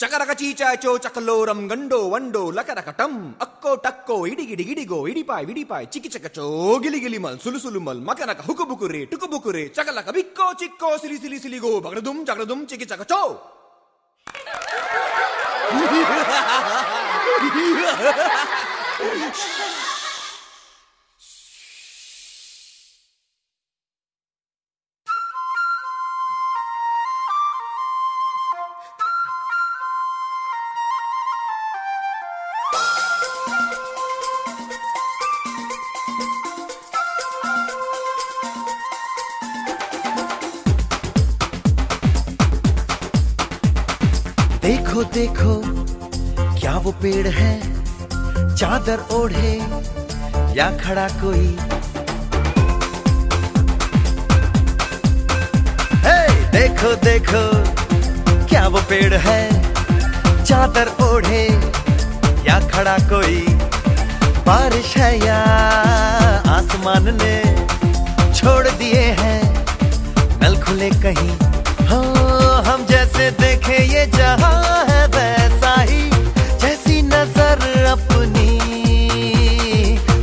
చకరక చీచాచో చకలోరం గండో వండో లకరకటం అక్కో టక్కో ఇడిగిడి గిడిగో ఇడిపాయ్ విడిపాయ్ చికిచకచో గిలిగిలిమల్ సులుసులుమల్ మకనక హుకుబుకురే టుకుబుకురే చకలక బిక్కో చిక్కో సిలి సిలి సిలిగో బగడదుం జగడదుం చికిచకచో. देखो देखो क्या वो पेड़ है, चादर ओढ़े या खड़ा कोई. हे देखो देखो क्या वो पेड़ है, चादर ओढ़े या खड़ा कोई. बारिश है या आसमान ने छोड़ दिए हैं नल खुले कहीं. हो हम जैसे देखे ये जहां है वैसा ही, जैसी नजर अपनी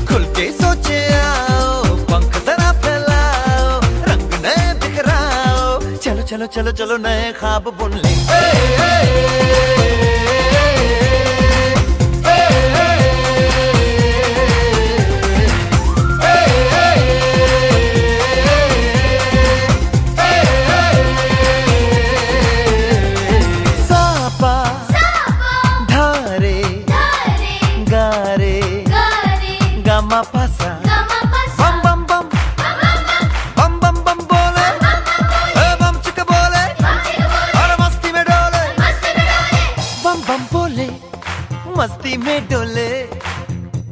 खुल के सोचे आओ. पंख जरा फैलाओ, रंग नए बिखराओ. चलो चलो चलो चलो नए ख्वाब बुन ले. बम बम बम बम बम बम बोले, बम चिक बोले और मस्ती में डोले. बम बम बोले मस्ती में डोले,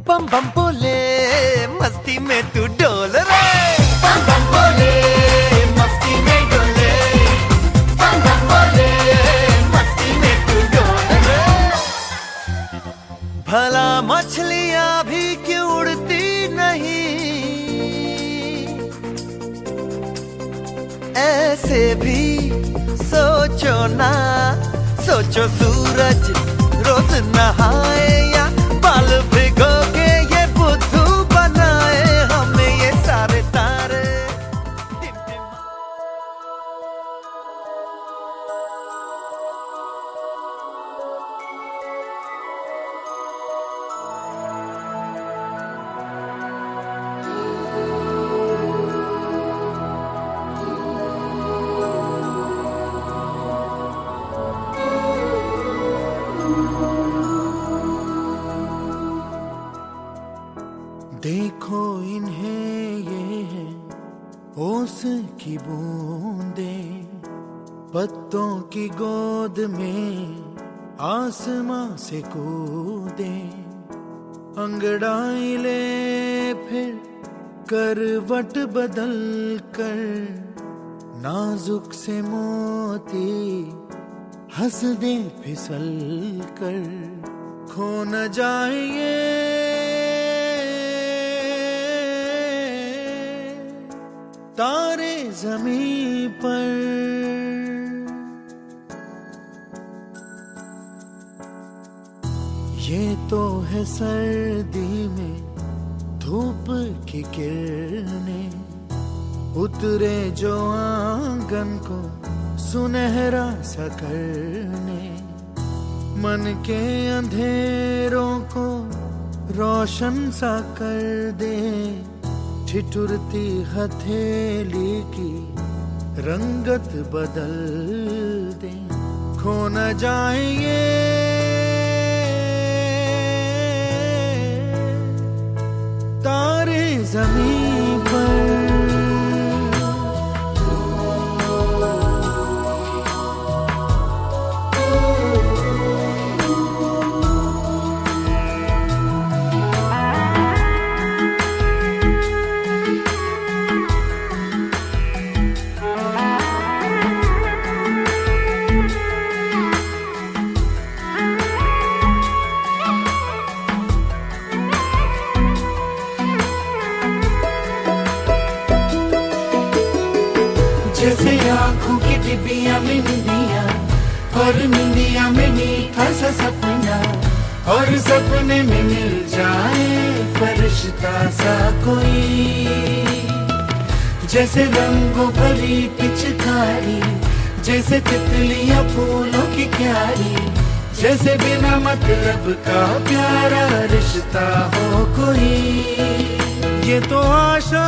बम बम बोले मस्ती में तू डोल रे. बम बम बोले मस्ती में डोले, बम बम बोले मस्ती में तू डोल रे. भला मछलियां भी क्यों उड़ती नहीं, ऐसे भी सोचो ना. सोचो सूरज रोज नहाए या बाल भिगो के ये बुद्धू बनाए हमें ये सारे तारे. देखो इन्हें ये है ओस की बूंदे, पत्तों की गोद में आसमां से कूदे. अंगड़ाई ले फिर करवट बदल कर, नाजुक से मोती हंस दे फिसल कर. खो न जाए ये तारे ज़मीं पर. ये तो है सर्दी में धूप की किरणें, उतरे जो आंगन को सुनहरा सा करने. मन के अंधेरों को रोशन सा कर दे, ठिठुरती हथेली की रंगत बदल दे. खो न जाए ये तारे ज़मीं पर. जैसे आँखों की डिबिया में निंदिया और निंदिया में मीठा सा सपना, और सपने में मिल जाए फरिश्ता सा कोई। जैसे रंगों भरी पिचकारी, जैसे तितलियां फूलों की क्यारी, जैसे बिना मतलब का प्यारा रिश्ता हो कोई। ये तो आशा